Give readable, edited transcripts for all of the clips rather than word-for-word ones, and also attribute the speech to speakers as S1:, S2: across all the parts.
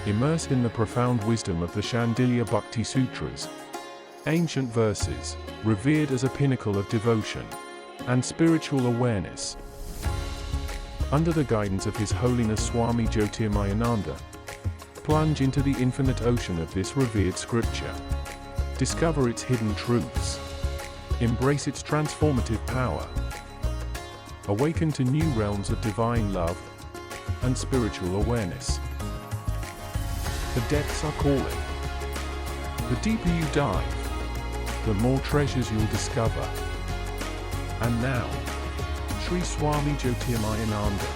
S1: Immerse in the profound wisdom of the Shandilya Bhakti Sutras, ancient verses, revered as a pinnacle of devotion and spiritual awareness. Under the guidance of His Holiness Swami Jyotirmayananda, plunge into the infinite ocean of this revered scripture. Discover its hidden truths. Embrace its transformative power. Awaken to new realms of divine love and spiritual awareness. The depths are calling. The deeper you dive, the more treasures you'll discover. And now, Sri Swami Jyotirmayananda.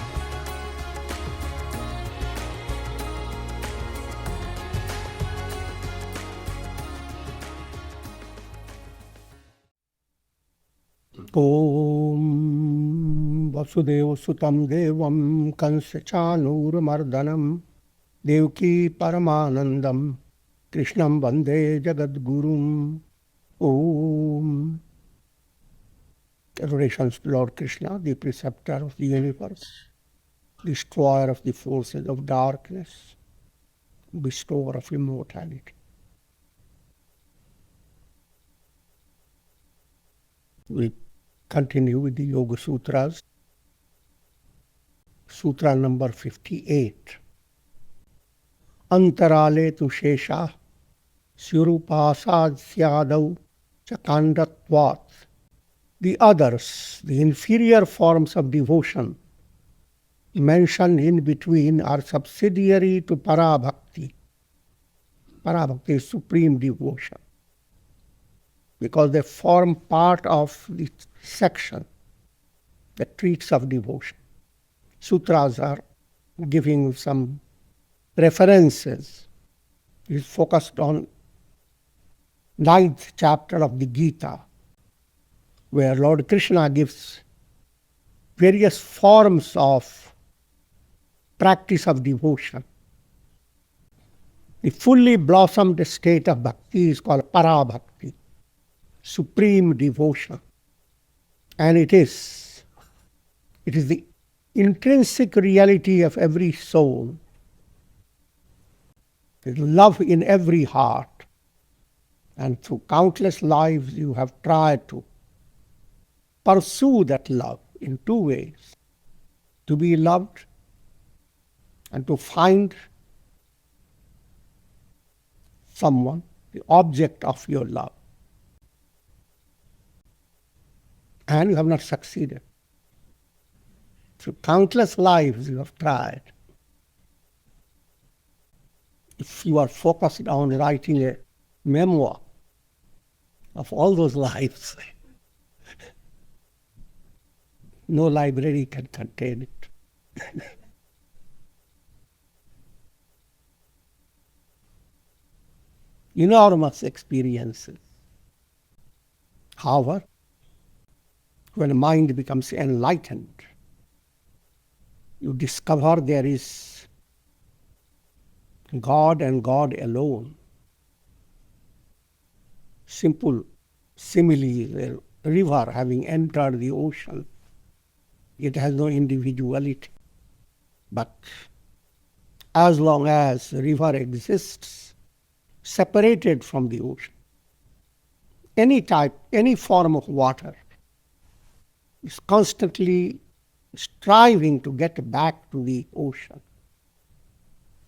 S2: Om Vasudevasutam Devam Kansachanurmardhanam Devki Paramanandam Krishnam Vande Jagadgurum. Om. Adorations to Lord Krishna, the preceptor of the universe, destroyer of the forces of darkness, bestower of immortality. We continue with the Yoga Sutras. Sutra number 58. Antarale tu shesha surupasad syadau chakandatvat. The others, the inferior forms of devotion mentioned in between are subsidiary to Parabhakti. Parabhakti is supreme devotion, because they form part of the section that treats of devotion. Sutras are giving some references. It is focused on 9th chapter of the Gita, where Lord Krishna gives various forms of practice of devotion. The fully blossomed state of bhakti is called Parabhakti, supreme devotion. And it is the intrinsic reality of every soul. There is love in every heart. And through countless lives you have tried to pursue that love in two ways: to be loved and to find someone, the object of your love. And you have not succeeded. Through countless lives you have tried. If you are focused on writing a memoir of all those lives, no library can contain it. Enormous experiences. However, when the mind becomes enlightened, you discover there is God and God alone. Simple simile, a river having entered the ocean. It has no individuality. But as long as the river exists, separated from the ocean, any form of water is constantly striving to get back to the ocean.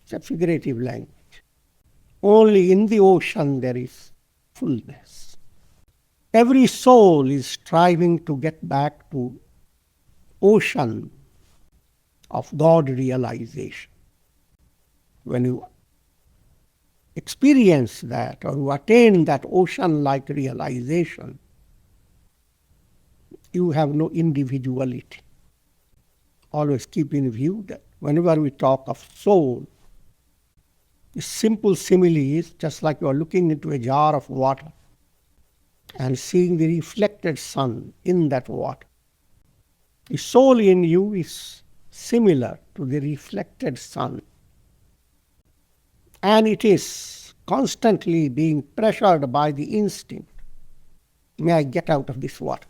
S2: It's a figurative language. Only in the ocean there is fullness. Every soul is striving to get back to ocean of God realization. When you experience that, or you attain that ocean-like realization, you have no individuality. Always keep in view that whenever we talk of soul, the simple simile is just like you are looking into a jar of water and seeing the reflected sun in that water. The soul in you is similar to the reflected sun. And it is constantly being pressured by the instinct. May I get out of this water?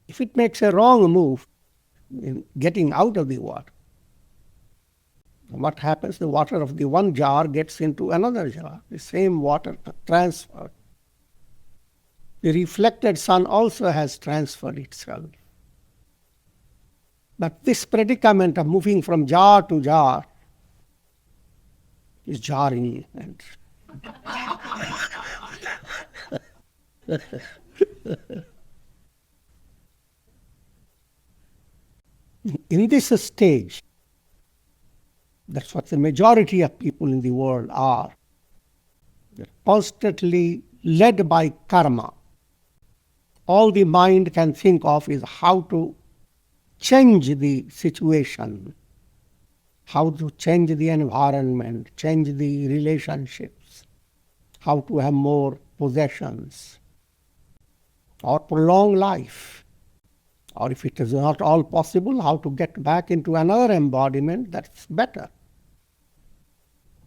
S2: If it makes a wrong move in getting out of the water, What happens? The water of the one jar gets into another jar. The same water transferred. The reflected sun also has transferred itself. But this predicament of moving from jar to jar is jarring. And in this stage, that's what the majority of people in the world are. They're constantly led by karma. All the mind can think of is how to change the situation, how to change the environment, change the relationships, how to have more possessions, or prolong life. Or if it is not all possible, how to get back into another embodiment that's better,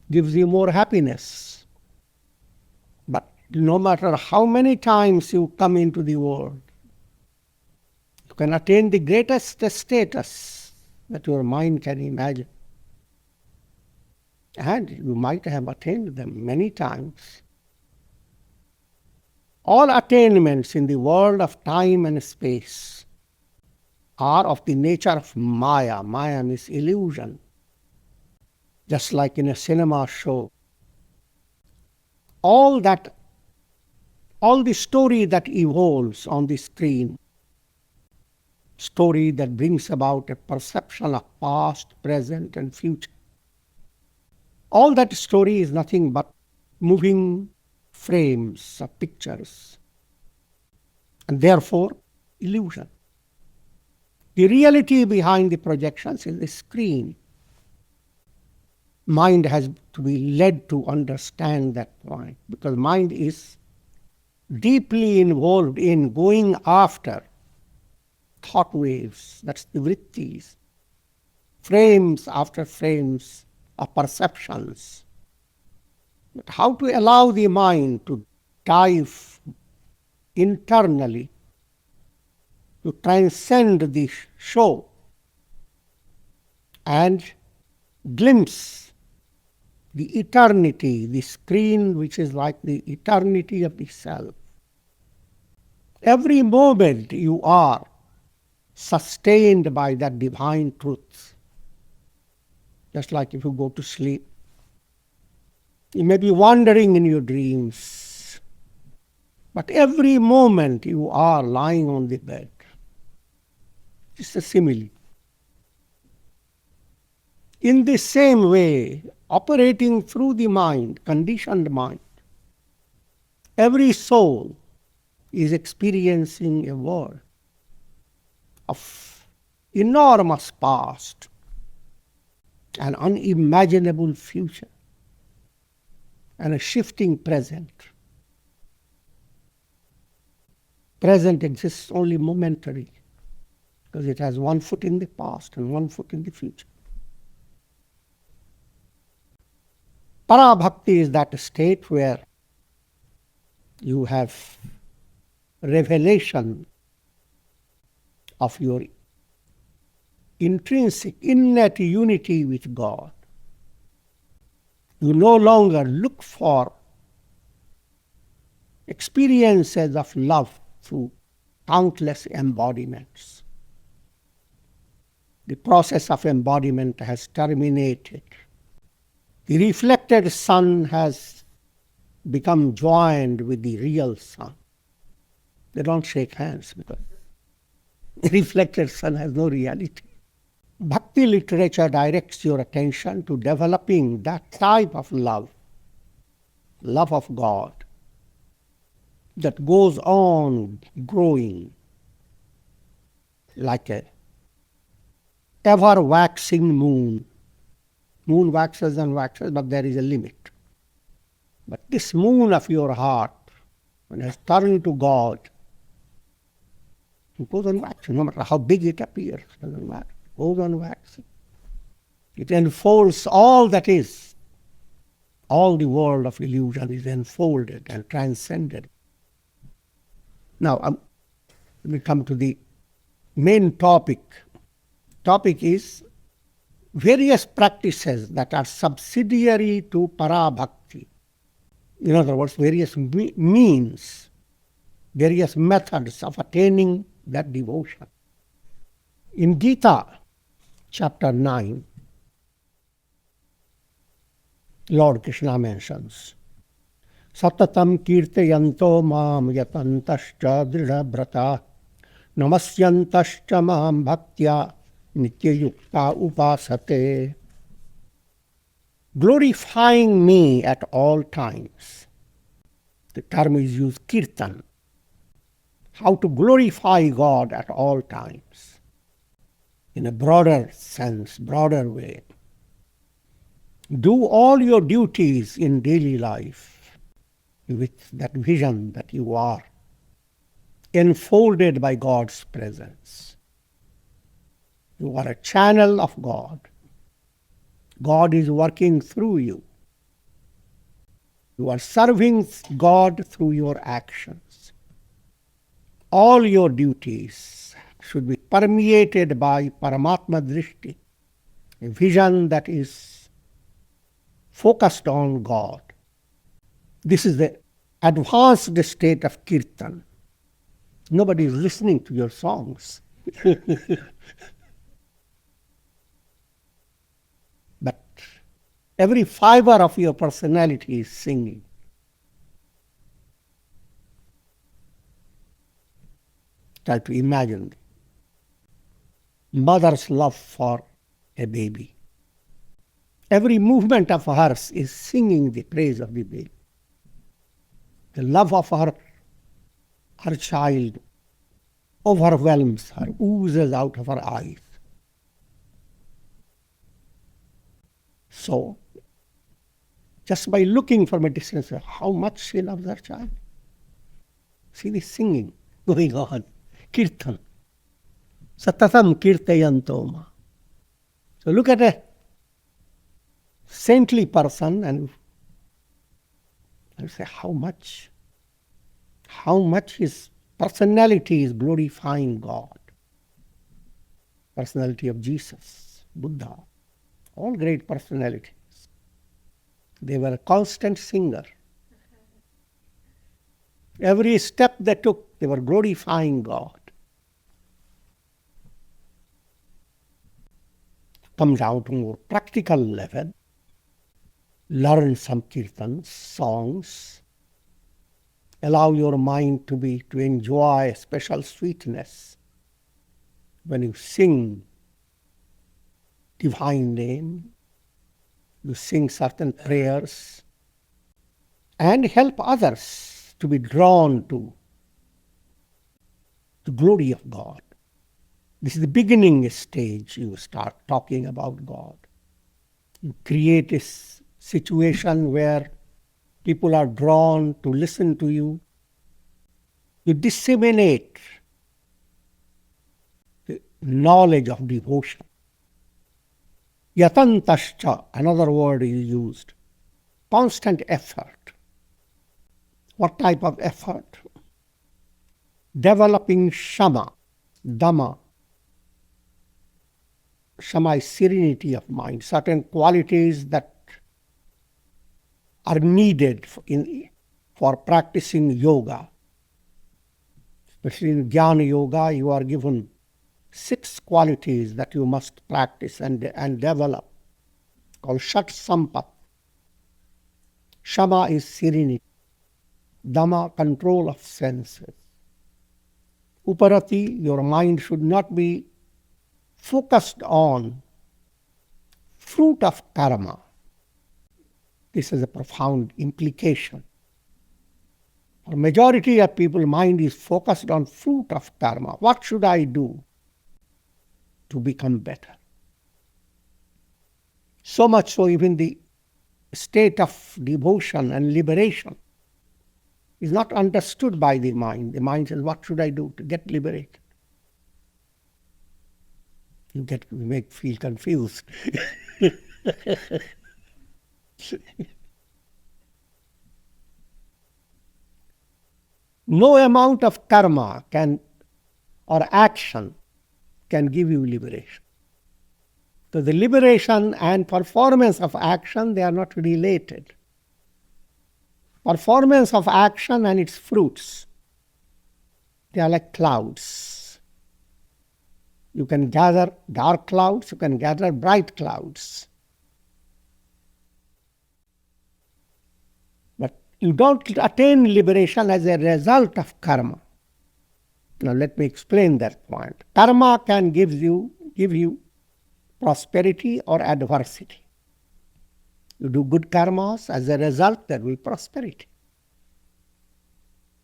S2: gives you more happiness. But no matter how many times you come into the world, you can attain the greatest status that your mind can imagine. And you might have attained them many times. All attainments in the world of time and space are of the nature of Maya. Maya means illusion. Just like in a cinema show. All the story that evolves on the screen, story that brings about a perception of past, present, and future. All that story is nothing but moving frames of pictures, and therefore illusion. The reality behind the projections is the screen. Mind has to be led to understand that point, because mind is deeply involved in going after thought waves, that's the vrittis, frames after frames of perceptions. But how to allow the mind to dive internally, to transcend the show and glimpse the eternity, the screen which is like the eternity of the self. Every moment you are sustained by that divine truth. Just like if you go to sleep, you may be wandering in your dreams, but every moment you are lying on the bed. It's a simile. In the same way, operating through the mind, conditioned mind, every soul is experiencing a world of enormous past, an unimaginable future, and a shifting present. Present exists only momentary, because it has one foot in the past and one foot in the future. Para-bhakti is that state where you have revelation of your intrinsic, innate unity with God. You no longer look for experiences of love through countless embodiments. The process of embodiment has terminated. The reflected sun has become joined with the real sun. They don't shake hands because the reflected sun has no reality. Bhakti literature directs your attention to developing that type of love of God, that goes on growing like a ever-waxing moon. Moon waxes and waxes, but there is a limit. But this moon of your heart, when it has turned to God, it goes on waxing, no matter how big it appears, it doesn't matter. It goes on waxing. It enfolds all that is. All the world of illusion is enfolded and transcended. Now, let me come to the main topic. Topic is various practices that are subsidiary to para-bhakti. In other words, various means, various methods of attaining that devotion. In Gita, chapter 9, Lord Krishna mentions, Satatam kirtayanto mam yatantascha dridhabrata namasyantascha mam bhaktya nityayukta upasate. Glorifying me at all times. The term is used, kirtan. How to glorify God at all times. In a broader sense, broader way. Do all your duties in daily life with that vision that you are enfolded by God's presence. You are a channel of God. God is working through you. You are serving God through your actions. All your duties should be permeated by Paramatma Drishti, a vision that is focused on God. This is the advanced state of kirtan. Nobody is listening to your songs. But every fiber of your personality is singing. Try to imagine mother's love for a baby. Every movement of hers is singing the praise of the baby. The love of her child overwhelms her, oozes out of her eyes. So, just by looking from a distance, how much she loves her child. See the singing going on. Kirtan. Satatam kirtayantoma. So look at a saintly person and say how much his personality is glorifying God. Personality of Jesus, Buddha, all great personalities. They were a constant singer. Every step they took, they were glorifying God. Come down to more practical level. Learn some kirtans, songs. Allow your mind to enjoy a special sweetness when you sing divine name, you sing certain prayers, and help others to be drawn to the glory of God. This is the beginning stage. You start talking about God. You create a situation where people are drawn to listen to you. You disseminate the knowledge of devotion. Yatantascha, another word is used. Constant effort. What type of effort? Developing shama, dhamma. Shama is serenity of mind, certain qualities that are needed for practicing yoga. Especially in Jnana Yoga, you are given 6 qualities that you must practice and develop, called Shat Sampat. Shama is serenity. Dhamma, control of senses. Uparati, your mind should not be focused on fruit of karma. This is a profound implication. For majority of people, mind is focused on fruit of karma. What should I do to become better? So much so even the state of devotion and liberation is not understood by the mind. The mind says, what should I do to get liberated? You feel confused. No amount of karma or action can give you liberation. So the liberation and performance of action, they are not related. Performance of action and its fruits, they are like clouds. You can gather dark clouds, you can gather bright clouds. But you don't attain liberation as a result of karma. Now let me explain that point. Karma can give you prosperity or adversity. You do good karmas, as a result there will be prosperity.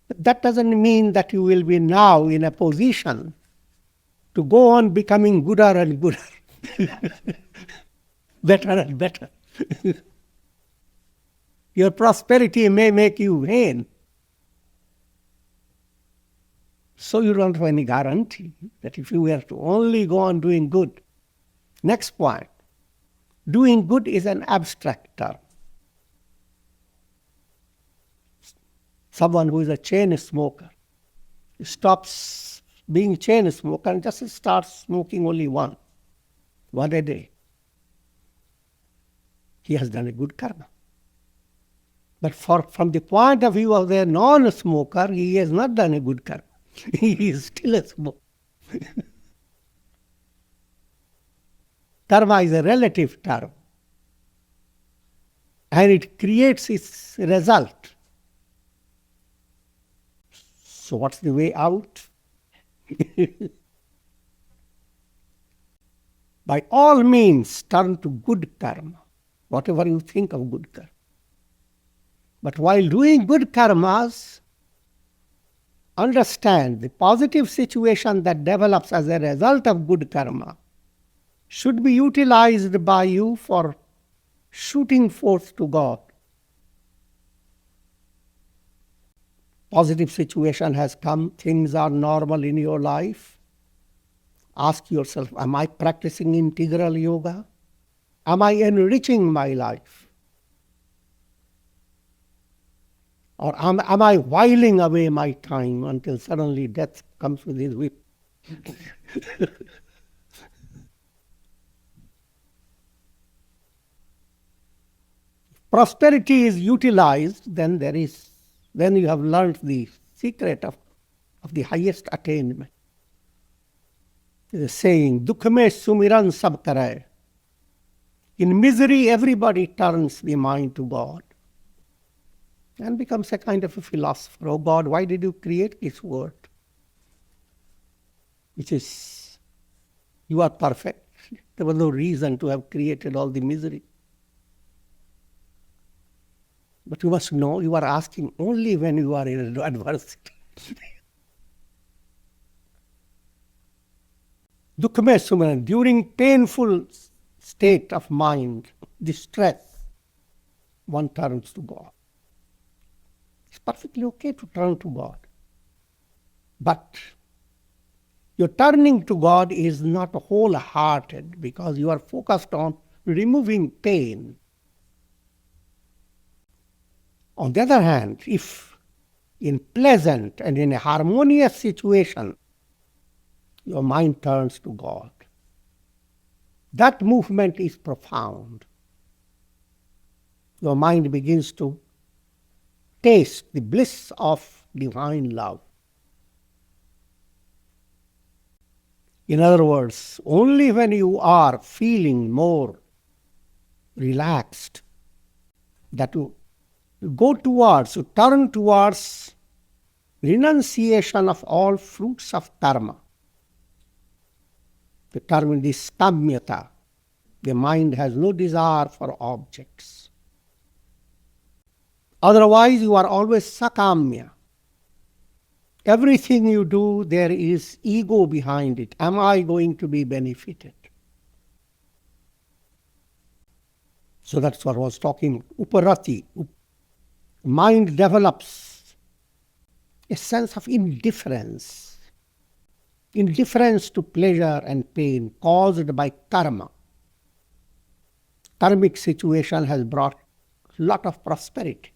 S2: But that doesn't mean that you will be now in a position to go on becoming gooder and gooder, better and better. Your prosperity may make you vain. So you don't have any guarantee that if you were to only go on doing good. Next point. Doing good is an abstract term. Someone who is a chain smoker stops being a chain smoker and just starts smoking only one a day. He has done a good karma. But from the point of view of the non-smoker, he has not done a good karma. He is still a smoker. Karma is a relative term, and it creates its result. So what's the way out? By all means, turn to good karma, whatever you think of good karma. But while doing good karmas, understand the positive situation that develops as a result of good karma should be utilized by you for shooting forth to God. Positive situation has come, things are normal in your life. Ask yourself, am I practicing integral yoga? Am I enriching my life? Or am I whiling away my time until suddenly death comes with his whip? Prosperity is utilized, then you have learned the secret of the highest attainment. There's a saying, Dukh mein sumiran sab karay. In misery, everybody turns the mind to God and becomes a kind of a philosopher. Oh God, why did you create this world? Which is, you are perfect. There was no reason to have created all the misery. But you must know you are asking only when you are in adversity. Dukh mein sumiran, during painful state of mind, distress, one turns to God. It's perfectly okay to turn to God. But your turning to God is not wholehearted because you are focused on removing pain. On the other hand, if in pleasant and in a harmonious situation, your mind turns to God, that movement is profound. Your mind begins to taste the bliss of divine love. In other words, only when you are feeling more relaxed, that you turn towards renunciation of all fruits of karma. The term is kamyata. The mind has no desire for objects. Otherwise, you are always sakamya. Everything you do, there is ego behind it. Am I going to be benefited? So that's what I was talking. Uparati. Mind develops a sense of indifference to pleasure and pain caused by karma. Karmic situation has brought a lot of prosperity.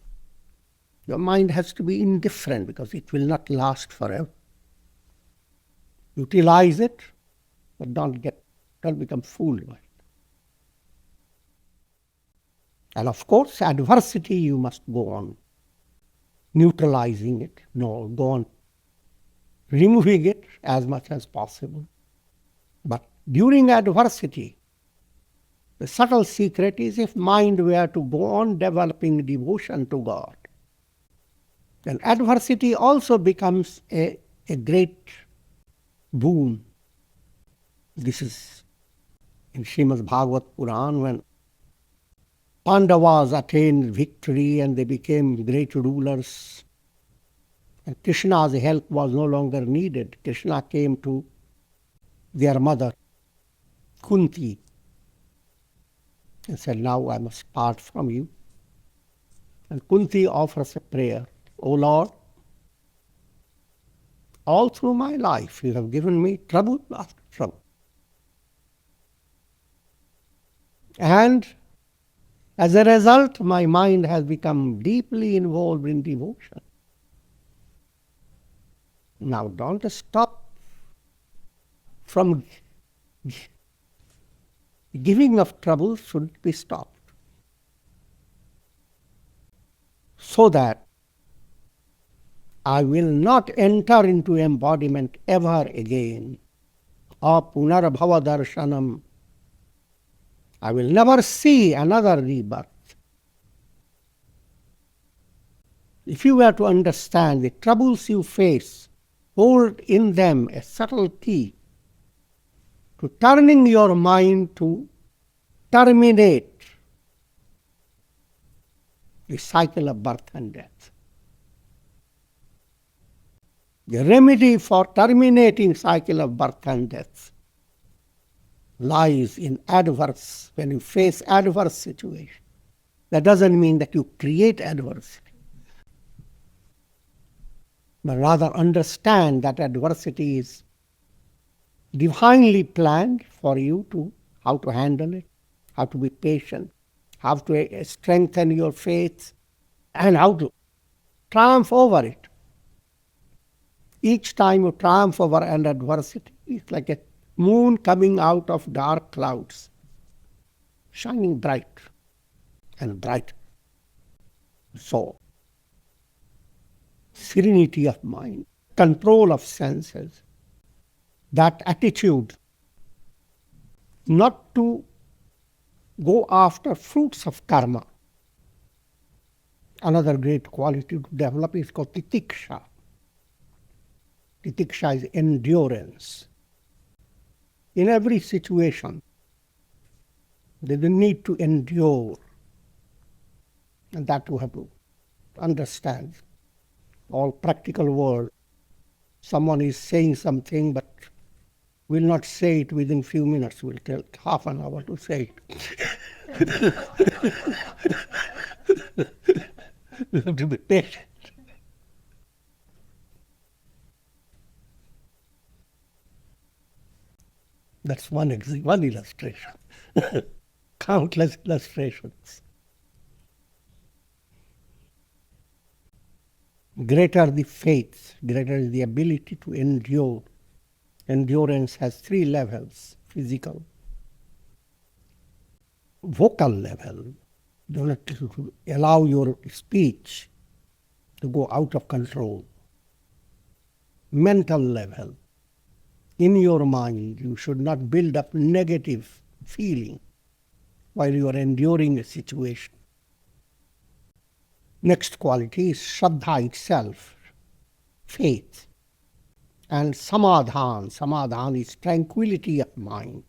S2: Your mind has to be indifferent because it will not last forever. Utilize it, but don't become fooled by it. And of course, adversity you must go on neutralizing it, no, go on removing it as much as possible. But during adversity, the subtle secret is if mind were to go on developing devotion to God, then adversity also becomes a great boon. This is in Srimad Bhagavat Puran when Pandavas attained victory and they became great rulers. And Krishna's help was no longer needed. Krishna came to their mother, Kunti, and said, "Now I must part from you." And Kunti offers a prayer, "O Lord, all through my life you have given me trouble after trouble. And as a result, my mind has become deeply involved in devotion. Now don't stop from giving of trouble should be stopped. So that I will not enter into embodiment ever again. Apunarbhava darshanam. I will never see another rebirth." If you were to understand the troubles you face, hold in them a subtle key to turning your mind to terminate the cycle of birth and death. The remedy for terminating cycle of birth and death lies in when you face adverse situation. That doesn't mean that you create adversity, but rather understand that adversity is divinely planned for you to how to handle it, how to be patient, how to strengthen your faith, and how to triumph over it. Each time you triumph over an adversity, it's like a moon coming out of dark clouds, shining bright and bright. So, serenity of mind, control of senses, that attitude not to go after fruits of karma. Another great quality to develop is called titiksha. Titiksha is endurance. In every situation, there is a need to endure. And that you have to understand. All practical world. Someone is saying something but will not say it within few minutes. Will take half an hour to say it. You have to be patient. That's one illustration. Countless illustrations. Greater the faith, greater is the ability to endure. Endurance has 3 levels: physical, vocal level, do not to allow your speech to go out of control. Mental level, in your mind, you should not build up negative feeling while you are enduring a situation. Next quality is Shraddha itself, faith. And Samadhan. Samadhan is tranquility of mind.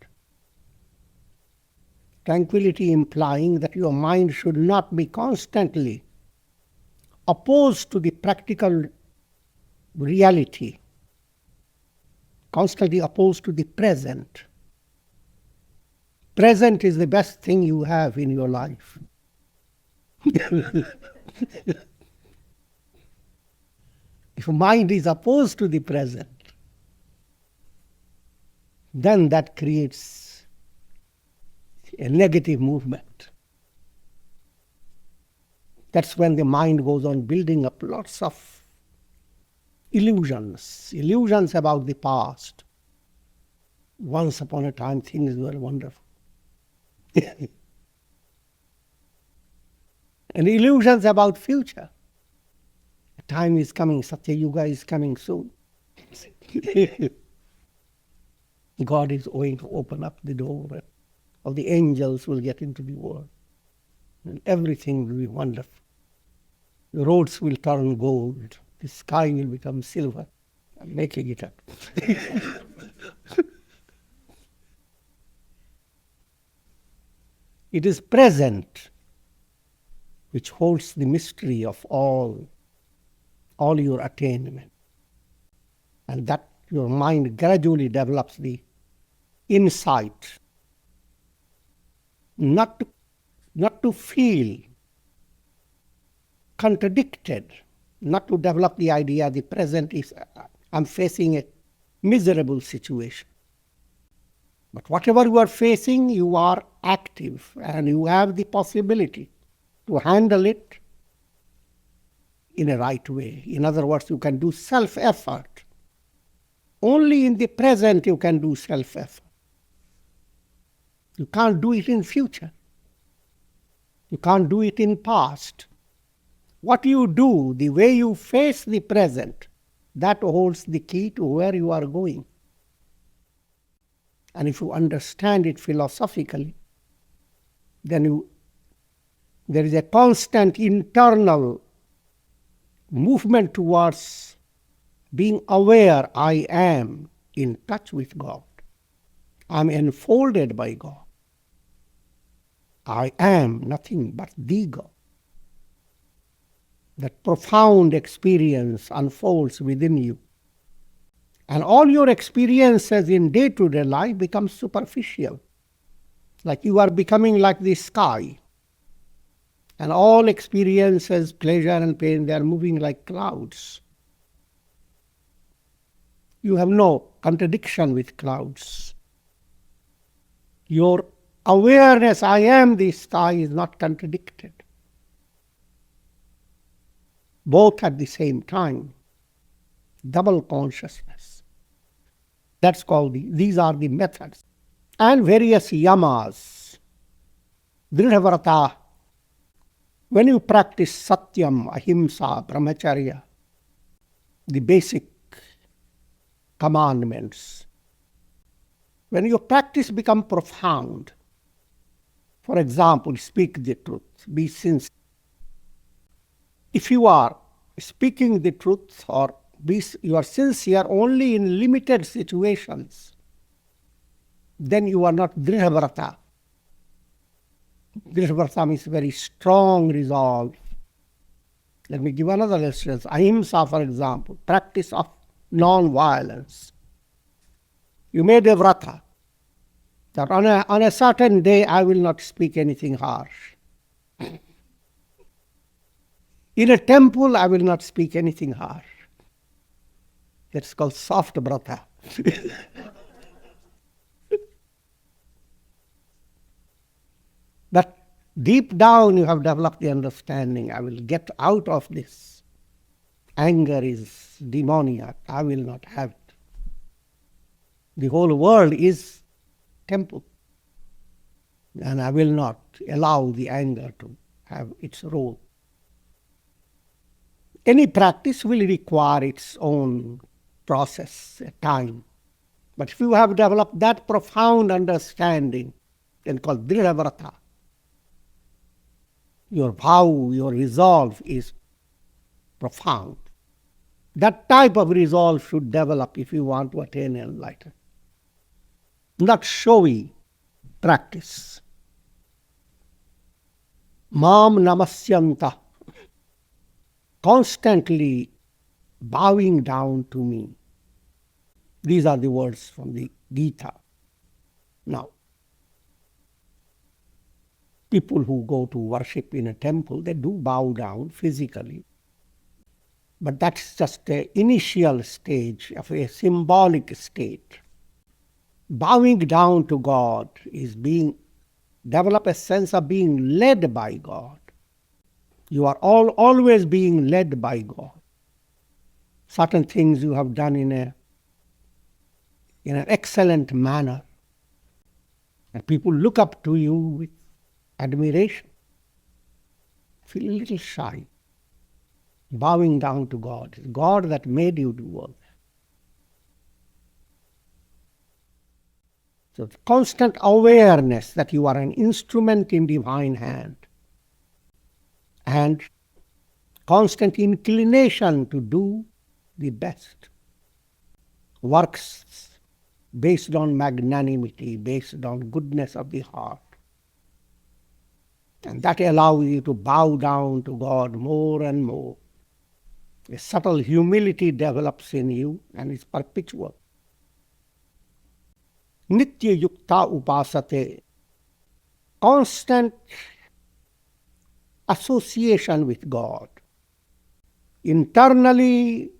S2: Tranquility implying that your mind should not be constantly opposed to the practical reality, constantly opposed to the present. Present is the best thing you have in your life. If mind is opposed to the present, then that creates a negative movement. That's when the mind goes on building up lots of illusions about the past. Once upon a time, things were wonderful. And illusions about future. Time is coming, Satya Yuga is coming soon. God is going to open up the door, and all the angels will get into the world, and everything will be wonderful. The roads will turn gold, the sky will become silver. I'm making it up. It is present which holds the mystery of all your attainment. And that your mind gradually develops the insight not to feel contradicted, not to develop the idea the present is, I'm facing a miserable situation. But whatever you are facing, you are active and you have the possibility to handle it in a right way. In other words, you can do self-effort. Only in the present you can do self-effort. You can't do it in future. You can't do it in past. What you do, the way you face the present, that holds the key to where you are going. And if you understand it philosophically, then there is a constant internal movement towards being aware I am in touch with God. I'm enfolded by God. I am nothing but the God. That profound experience unfolds within you. And all your experiences in day-to-day life become superficial. Like you are becoming like the sky. And all experiences, pleasure and pain, they are moving like clouds. You have no contradiction with clouds. Your awareness, I am the sky, is not contradicted. Both at the same time. Double consciousness. That's called these are the methods. And various yamas. Dridhavrata. When you practice satyam, ahimsa, brahmacharya, the basic commandments, when your practice becomes profound, for example, speak the truth, be sincere. If you are speaking the truth or you are sincere only in limited situations, then you are not dridhavrata. Dridhavrata means very strong resolve. Let me give another instance. Ahimsa, for example, practice of non-violence. You made a vrata that on a certain day I will not speak anything harsh. In a temple I will not speak anything harsh. That's called soft vrata. But deep down you have developed the understanding, I will get out of this. Anger is demoniac. I will not have it. The whole world is temple. And I will not allow the anger to have its role. Any practice will require its own process, time. But if you have developed that profound understanding, then called dridhavrata, your vow, your resolve is profound. That type of resolve should develop if you want to attain enlightenment. Not showy practice. Mam namasyanta. Constantly bowing down to me. These are the words from the Gita. Now, people who go to worship in a temple, they do bow down physically. But that's just an initial stage of a symbolic state. Bowing down to God is develop a sense of being led by God. You are always being led by God. Certain things you have done in an excellent manner. And people look up to you with admiration. feel a little shy, bowing down to God. It's God that made you do all that. So the constant awareness that you are an instrument in divine hand and constant inclination to do the best. Works based on magnanimity, based on goodness of the heart. And that allows you to bow down to God more and more. A subtle humility develops in you and is perpetual. Nitya yukta upasate, constant association with God. Internally,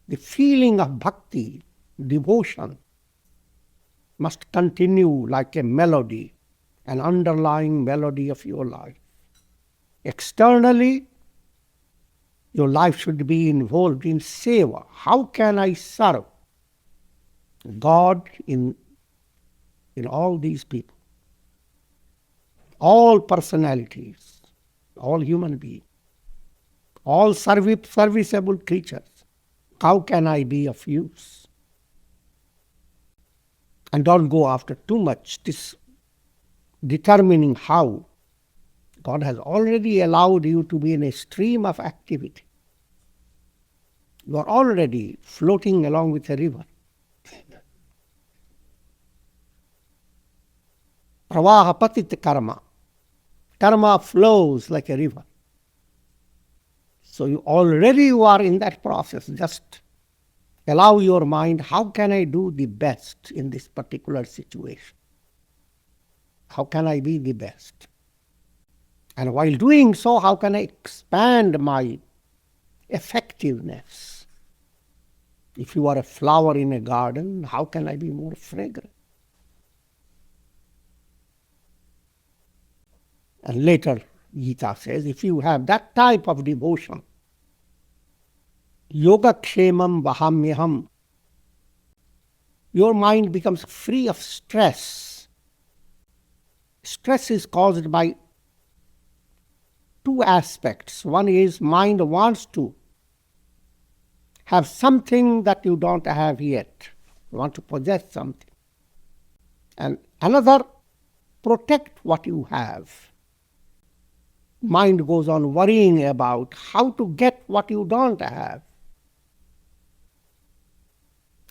S2: the feeling of bhakti, devotion, must continue like a melody, an underlying melody of your life. Externally, your life should be involved in seva. How can I serve God in all these people? All personalities, all human beings, all serviceable creatures. How can I be of use? And don't go after too much determining how. God has already allowed you to be in a stream of activity. You are already floating along with a river. Pravaha patit karma. Karma flows like a river. So you are in that process. Just allow your mind, how can I do the best in this particular situation? How can I be the best? And while doing so, how can I expand my effectiveness? If you are a flower in a garden, how can I be more fragrant? And later, Gita says, if you have that type of devotion, yoga kshemam vahamyaham, your mind becomes free of stress. Stress is caused by two aspects. One is mind wants to have something that you don't have yet. You want to possess something. And another, protect what you have. Mind goes on worrying about how to get what you don't have.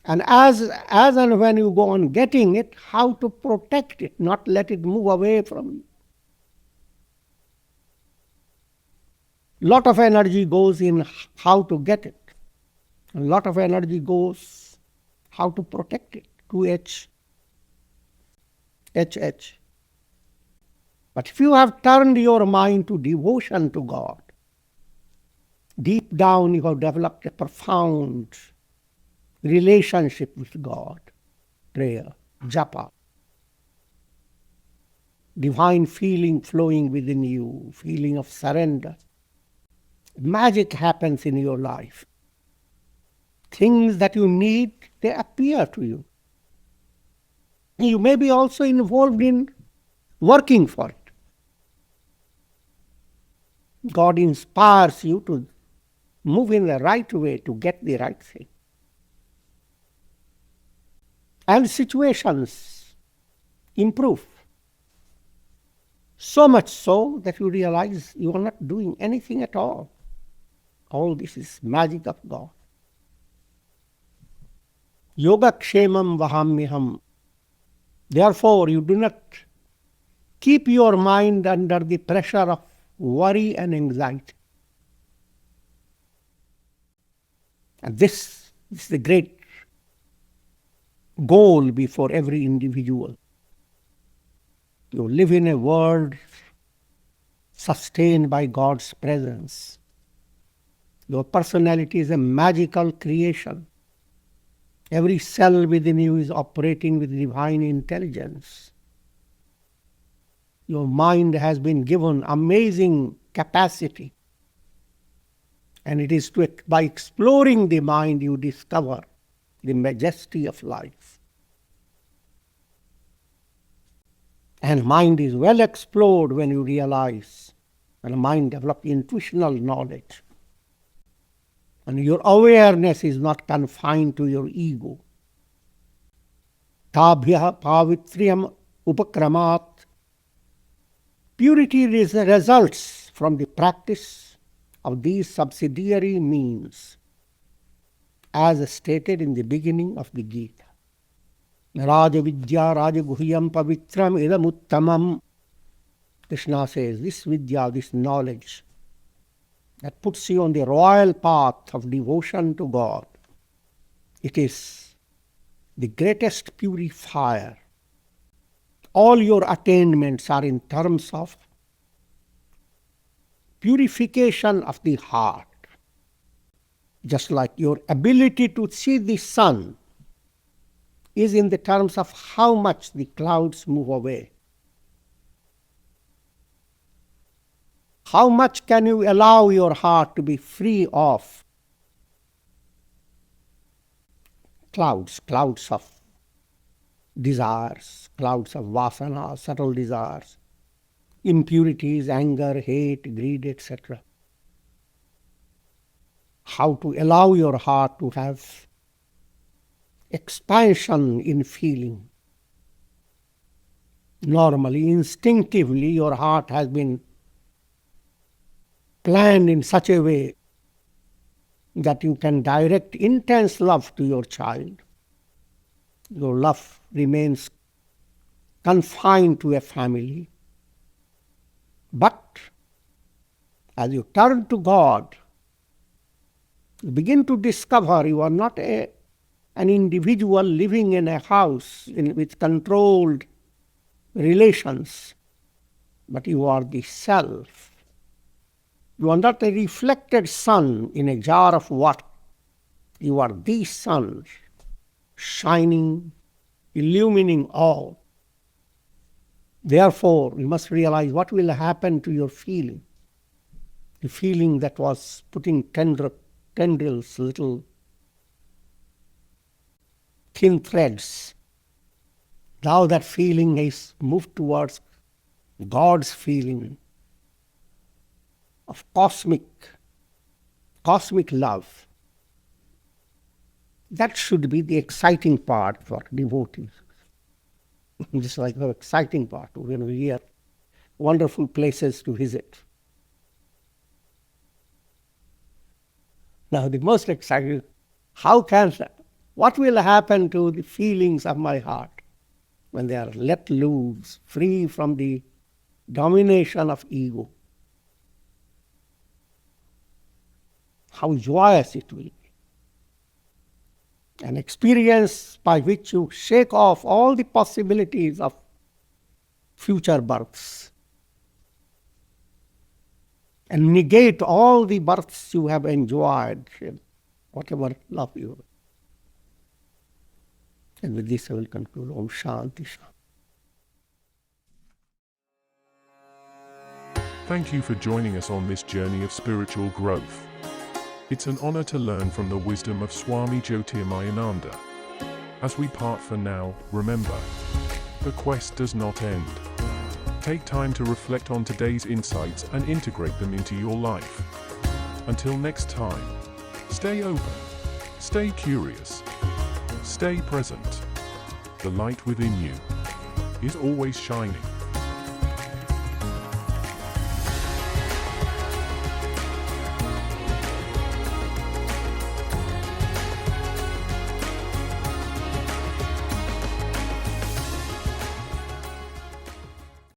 S2: And as and when you go on getting it, how to protect it, not let it move away from you. Lot of energy goes in how to get it. A lot of energy goes how to protect it. 2H. HH. But if you have turned your mind to devotion to God, deep down you have developed a profound relationship with God, prayer, japa, divine feeling flowing within you, feeling of surrender. Magic happens in your life. Things that you need, they appear to you. You may be also involved in working for it. God inspires you to move in the right way to get the right thing. And situations improve. So much so that you realize you are not doing anything at all. All this is magic of God. Yoga kshemam vahamyaham. Therefore, you do not keep your mind under the pressure of worry and anxiety. And this is the great goal before every individual. You live in a world sustained by God's presence. Your personality is a magical creation. Every cell within you is operating with divine intelligence. Your mind has been given amazing capacity. And it is by exploring the mind you discover the majesty of life. And mind is well explored when you realize, when a mind develops intuitional knowledge. And your awareness is not confined to your ego. Tabhya pavitriyam upakramat. Purity results from the practice of these subsidiary means, as stated in the beginning of the Gita. Raja Vidya Raja Guhyam Pavitram Idam Uttamam. Krishna says, this Vidya, this knowledge, that puts you on the royal path of devotion to God, it is the greatest purifier. All your attainments are in terms of purification of the heart. Just like your ability to see the sun is in the terms of how much the clouds move away. How much can you allow your heart to be free of clouds of desires, clouds of vasana, subtle desires, impurities, anger, hate, greed, etc. How to allow your heart to have expansion in feeling. Normally, instinctively, your heart has been planned in such a way that you can direct intense love to your child. Your love remains confined to a family. But as you turn to God, you begin to discover you are not an individual living in a house with controlled relations, but you are the self. You are not a reflected sun in a jar of water. You are the sun, shining, illumining all. Therefore, you must realize what will happen to your feeling. The feeling that was putting tendrils, little thin threads. Now that feeling is moved towards God's feeling of cosmic love. That should be the exciting part for devotees. Just like the exciting part when we hear wonderful places to visit. Now the most exciting, what will happen to the feelings of my heart when they are let loose, free from the domination of ego? How joyous it will be. An experience by which you shake off all the possibilities of future births and negate all the births you have enjoyed, whatever love you have. And with this I will conclude. Om Shanti Shanti.
S1: Thank you for joining us on this journey of spiritual growth. It's an honor to learn from the wisdom of Swami Jyotirmayananda. As we part for now, remember, the quest does not end. Take time to reflect on today's insights and integrate them into your life. Until next time, stay open, stay curious, stay present. The light within you is always shining.